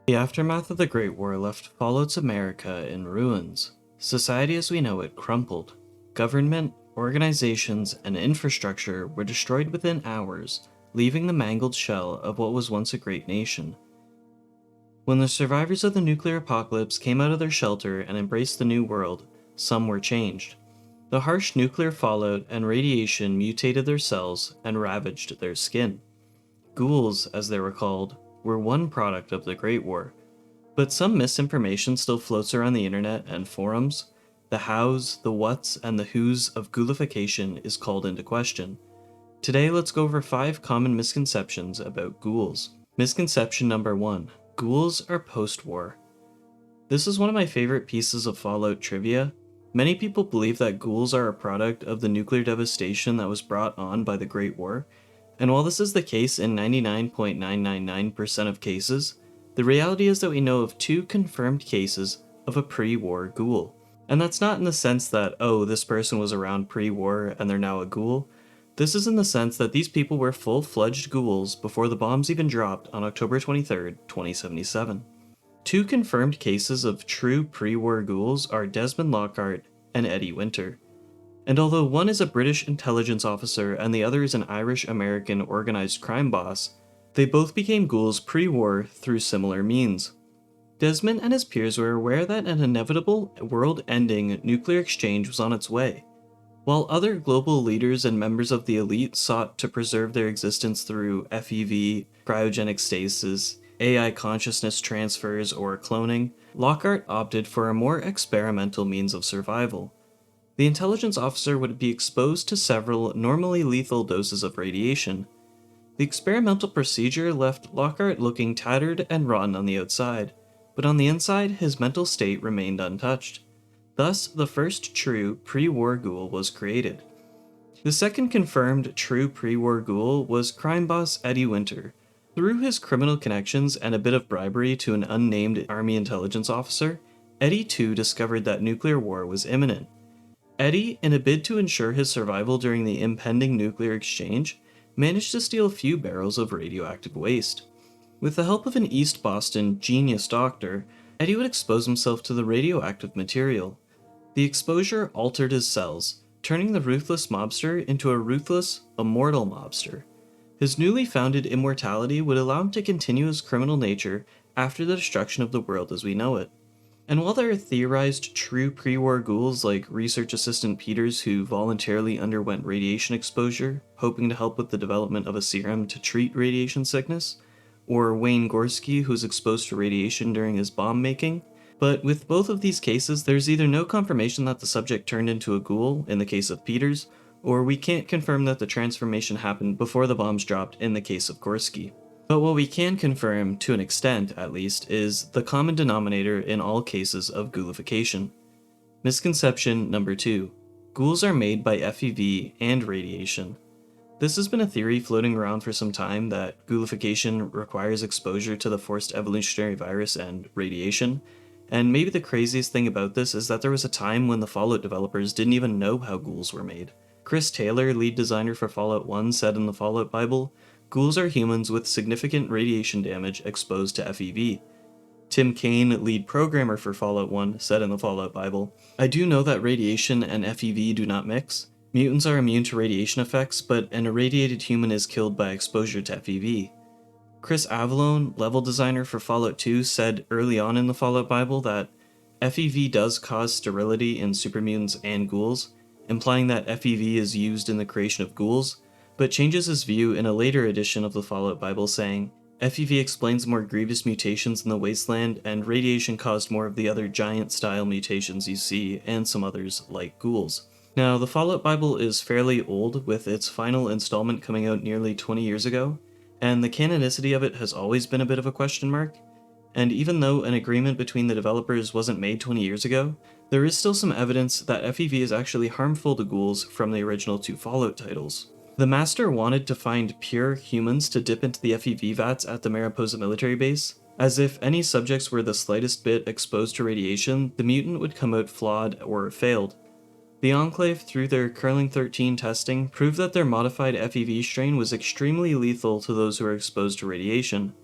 The aftermath of the Great War left Fallout's America in ruins. Society as we know it crumpled. Government, organizations, and infrastructure were destroyed within hours, leaving the mangled shell of what was once a great nation. When the survivors of the nuclear apocalypse came out of their shelter and embraced the new world, some were changed. The harsh nuclear fallout and radiation mutated their cells and ravaged their skin. Ghouls, as they were called, were one product of the Great War. But some misinformation still floats around the internet and forums. The hows, the whats, and the whos of ghoulification is called into question. Today, let's go over 5 common misconceptions about ghouls. Misconception number 1. Ghouls are post-war. This is one of my favorite pieces of Fallout trivia. Many people believe that ghouls are a product of the nuclear devastation that was brought on by the Great War, and while this is the case in 99.999% of cases, the reality is that we know of 2 confirmed cases of a pre-war ghoul. And that's not in the sense that, oh, this person was around pre-war and they're now a ghoul. This is in the sense that these people were full-fledged ghouls before the bombs even dropped on October 23rd, 2077. 2 confirmed cases of true pre-war ghouls are Desmond Lockhart and Eddie Winter. And although one is a British intelligence officer and the other is an Irish-American organized crime boss, they both became ghouls pre-war through similar means. Desmond and his peers were aware that an inevitable, world-ending nuclear exchange was on its way. While other global leaders and members of the elite sought to preserve their existence through FEV, cryogenic stasis, AI consciousness transfers, or cloning, Lockhart opted for a more experimental means of survival. The intelligence officer would be exposed to several normally lethal doses of radiation. The experimental procedure left Lockhart looking tattered and rotten on the outside, but on the inside his mental state remained untouched. Thus, the first true pre-war ghoul was created. The second confirmed true pre-war ghoul was crime boss Eddie Winter. Through his criminal connections and a bit of bribery to an unnamed Army intelligence officer, Eddie too discovered that nuclear war was imminent. Eddie, in a bid to ensure his survival during the impending nuclear exchange, managed to steal a few barrels of radioactive waste. With the help of an East Boston genius doctor, Eddie would expose himself to the radioactive material. The exposure altered his cells, turning the ruthless mobster into a ruthless, immortal mobster. His newly founded immortality would allow him to continue his criminal nature after the destruction of the world as we know it. And while there are theorized true pre-war ghouls like research assistant Peters who voluntarily underwent radiation exposure, hoping to help with the development of a serum to treat radiation sickness, or Wayne Gorski who was exposed to radiation during his bomb making, but with both of these cases there's either no confirmation that the subject turned into a ghoul in the case of Peters, or we can't confirm that the transformation happened before the bombs dropped in the case of Gorski. But what we can confirm, to an extent at least, is the common denominator in all cases of ghoulification. Misconception number 2. Ghouls are made by FEV and radiation. This has been a theory floating around for some time that ghoulification requires exposure to the forced evolutionary virus and radiation, and maybe the craziest thing about this is that there was a time when the Fallout developers didn't even know how ghouls were made. Chris Taylor, lead designer for Fallout 1, said in the Fallout Bible, "Ghouls are humans with significant radiation damage exposed to FEV." Tim Kaine, lead programmer for Fallout 1, said in the Fallout Bible, "I do know that radiation and FEV do not mix. Mutants are immune to radiation effects, but an irradiated human is killed by exposure to FEV." Chris Avallone, level designer for Fallout 2, said early on in the Fallout Bible that FEV does cause sterility in supermutants and ghouls, implying that FEV is used in the creation of ghouls, but changes his view in a later edition of the Fallout Bible saying, FEV explains more grievous mutations in the wasteland, and radiation caused more of the other giant-style mutations you see, and some others like ghouls. Now, the Fallout Bible is fairly old, with its final installment coming out nearly 20 years ago, and the canonicity of it has always been a bit of a question mark. And even though an agreement between the developers wasn't made 20 years ago, there is still some evidence that FEV is actually harmful to ghouls from the original 2 Fallout titles. The Master wanted to find pure humans to dip into the FEV vats at the Mariposa military base, as if any subjects were the slightest bit exposed to radiation, the mutant would come out flawed or failed. The Enclave, through their Curling 13 testing, proved that their modified FEV strain was extremely lethal to those who were exposed to radiation.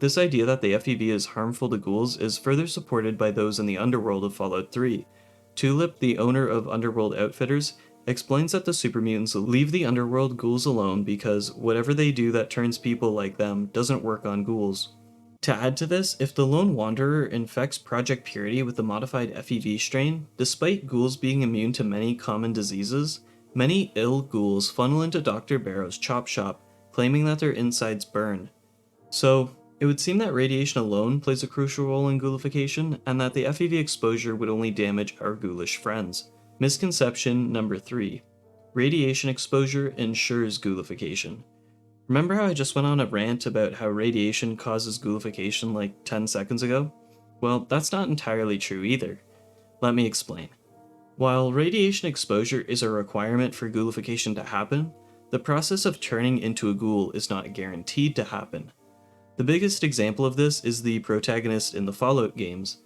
This idea that the FEV is harmful to ghouls is further supported by those in the underworld of Fallout 3. Tulip, the owner of Underworld Outfitters, explains that the supermutants leave the underworld ghouls alone because whatever they do that turns people like them doesn't work on ghouls. To add to this, if the Lone Wanderer infects Project Purity with the modified FEV strain, despite ghouls being immune to many common diseases, many ill ghouls funnel into Dr. Barrow's chop shop, claiming that their insides burn. So, it would seem that radiation alone plays a crucial role in ghoulification, and that the FEV exposure would only damage our ghoulish friends. Misconception number 3. Radiation exposure ensures ghoulification. Remember how I just went on a rant about how radiation causes ghoulification like 10 seconds ago? Well, that's not entirely true either. Let me explain. While radiation exposure is a requirement for ghoulification to happen, the process of turning into a ghoul is not guaranteed to happen. The biggest example of this is the protagonist in the Fallout games.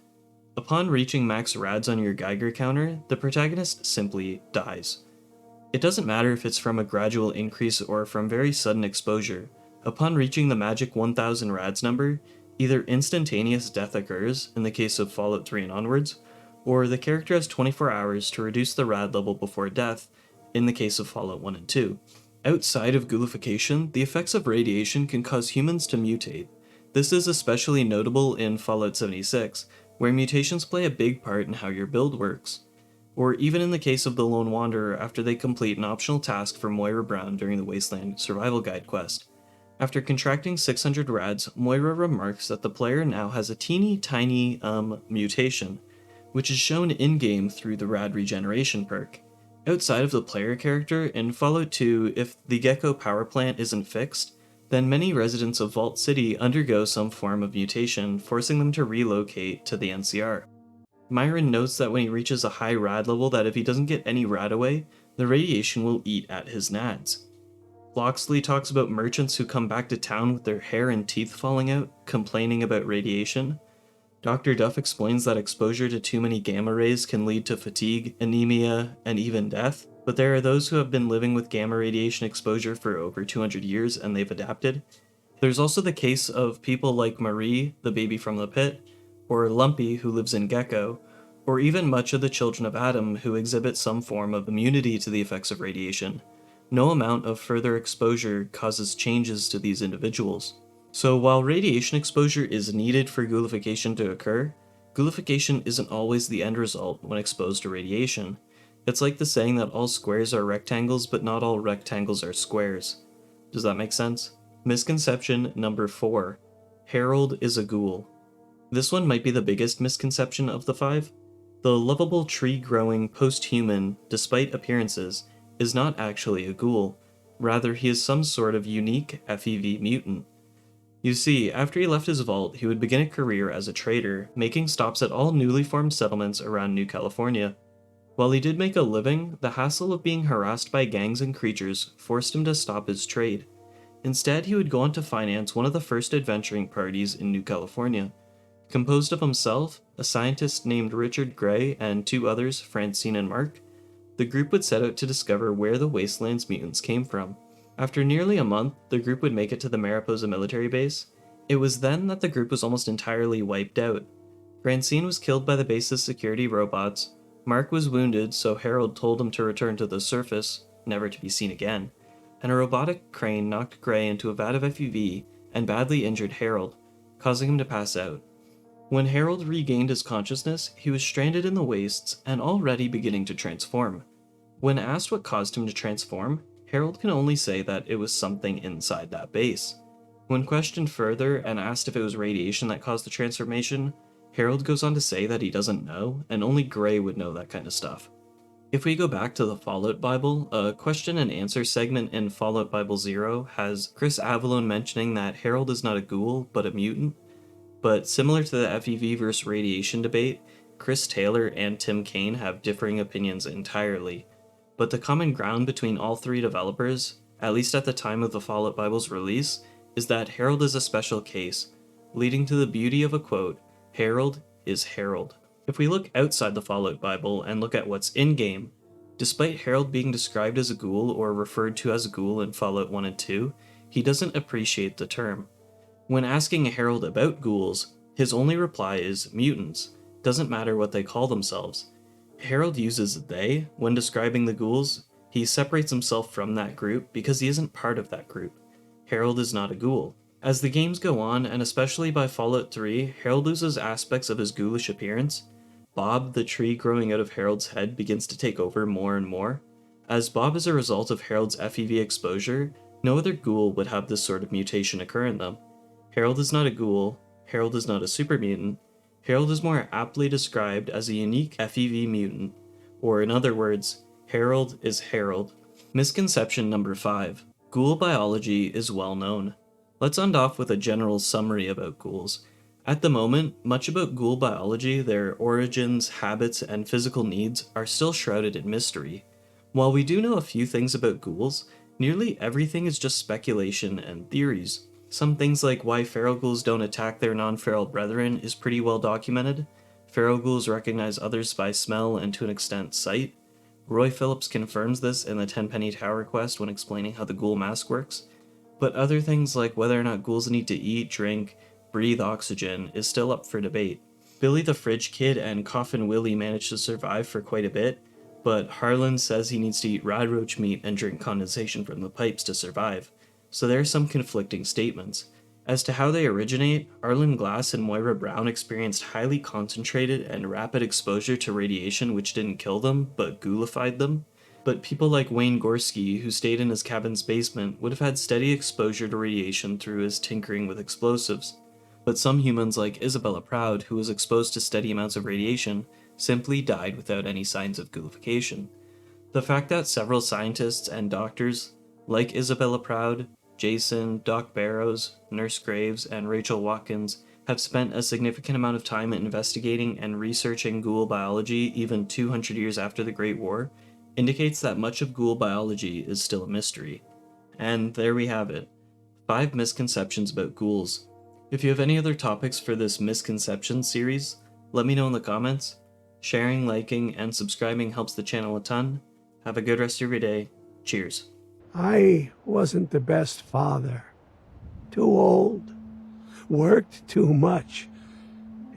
Upon reaching max rads on your Geiger counter, the protagonist simply dies. It doesn't matter if it's from a gradual increase or from very sudden exposure. Upon reaching the magic 1000 rads number, either instantaneous death occurs, in the case of Fallout 3 and onwards, or the character has 24 hours to reduce the rad level before death, in the case of Fallout 1 and 2. Outside of ghoulification, the effects of radiation can cause humans to mutate. This is especially notable in Fallout 76, where mutations play a big part in how your build works. Or even in the case of the Lone Wanderer after they complete an optional task for Moira Brown during the Wasteland Survival Guide quest. After contracting 600 rads, Moira remarks that the player now has a teeny tiny, mutation, which is shown in-game through the rad regeneration perk. Outside of the player character, in Fallout 2, if the Gecko power plant isn't fixed, then many residents of Vault City undergo some form of mutation, forcing them to relocate to the NCR. Myron notes that when he reaches a high rad level that if he doesn't get any rad away, the radiation will eat at his nads. Loxley talks about merchants who come back to town with their hair and teeth falling out, complaining about radiation. Dr. Duff explains that exposure to too many gamma rays can lead to fatigue, anemia, and even death, but there are those who have been living with gamma radiation exposure for over 200 years and they've adapted. There's also the case of people like Marie, the baby from the pit, or Lumpy, who lives in Gecko, or even much of the children of Adam who exhibit some form of immunity to the effects of radiation. No amount of further exposure causes changes to these individuals. So while radiation exposure is needed for ghoulification to occur, ghoulification isn't always the end result when exposed to radiation. It's like the saying that all squares are rectangles, but not all rectangles are squares. Does that make sense? Misconception number 4. Harold is a ghoul. This one might be the biggest misconception of the 5. The lovable tree-growing post-human, despite appearances, is not actually a ghoul. Rather, he is some sort of unique FEV mutant. You see, after he left his vault, he would begin a career as a trader, making stops at all newly formed settlements around New California. While he did make a living, the hassle of being harassed by gangs and creatures forced him to stop his trade. Instead, he would go on to finance one of the first adventuring parties in New California. Composed of himself, a scientist named Richard Gray, and 2 others, Francine and Mark, the group would set out to discover where the Wasteland's mutants came from. After nearly a month, the group would make it to the Mariposa military base. It was then that the group was almost entirely wiped out. Francine was killed by the base's security robots, Mark was wounded, so Harold told him to return to the surface, never to be seen again, and a robotic crane knocked Gray into a vat of FEV and badly injured Harold, causing him to pass out. When Harold regained his consciousness, he was stranded in the wastes and already beginning to transform. When asked what caused him to transform, Harold can only say that it was something inside that base. When questioned further and asked if it was radiation that caused the transformation, Harold goes on to say that he doesn't know, and only Gray would know that kind of stuff. If we go back to the Fallout Bible, a question and answer segment in Fallout Bible 0 has Chris Avalone mentioning that Harold is not a ghoul, but a mutant. But similar to the FEV versus radiation debate, Chris Taylor and Tim Kaine have differing opinions entirely. But the common ground between all 3 developers, at least at the time of the Fallout Bible's release, is that Harold is a special case, leading to the beauty of a quote, "Harold is Harold." If we look outside the Fallout Bible and look at what's in-game, despite Harold being described as a ghoul or referred to as a ghoul in Fallout 1 and 2, he doesn't appreciate the term. When asking Harold about ghouls, his only reply is mutants. Doesn't matter what they call themselves. Harold uses they when describing the ghouls. He separates himself from that group because he isn't part of that group. Harold is not a ghoul. As the games go on, and especially by Fallout 3, Harold loses aspects of his ghoulish appearance. Bob, the tree growing out of Harold's head, begins to take over more and more. As Bob is a result of Harold's FEV exposure, no other ghoul would have this sort of mutation occur in them. Harold is not a ghoul, Harold is not a super mutant, Harold is more aptly described as a unique FEV mutant, or in other words, Harold is Harold. Misconception number 5. Ghoul biology is well known. Let's end off with a general summary about ghouls. At the moment, much about ghoul biology, their origins, habits, and physical needs are still shrouded in mystery. While we do know a few things about ghouls, nearly everything is just speculation and theories. Some things like why feral ghouls don't attack their non-feral brethren is pretty well documented. Feral ghouls recognize others by smell and to an extent sight. Roy Phillips confirms this in the Tenpenny Tower quest when explaining how the ghoul mask works. But other things like whether or not ghouls need to eat, drink, breathe oxygen is still up for debate. Billy the Fridge Kid and Coffin Willie managed to survive for quite a bit, but Harlan says he needs to eat radroach meat and drink condensation from the pipes to survive. So there are some conflicting statements. As to how they originate, Arlen Glass and Moira Brown experienced highly concentrated and rapid exposure to radiation which didn't kill them, but ghoulified them. But people like Wayne Gorski, who stayed in his cabin's basement, would have had steady exposure to radiation through his tinkering with explosives. But some humans like Isabella Proud, who was exposed to steady amounts of radiation, simply died without any signs of ghoulification. The fact that several scientists and doctors, like Isabella Proud, Jason, Doc Barrows, Nurse Graves, and Rachel Watkins, have spent a significant amount of time investigating and researching ghoul biology even 200 years after the Great War, indicates that much of ghoul biology is still a mystery. And there we have it. 5 misconceptions about ghouls. If you have any other topics for this misconception series, let me know in the comments. Sharing, liking, and subscribing helps the channel a ton. Have a good rest of your day. Cheers. I wasn't the best father. Too old. Worked too much.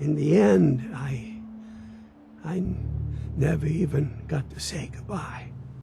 In the end, I never even got to say goodbye.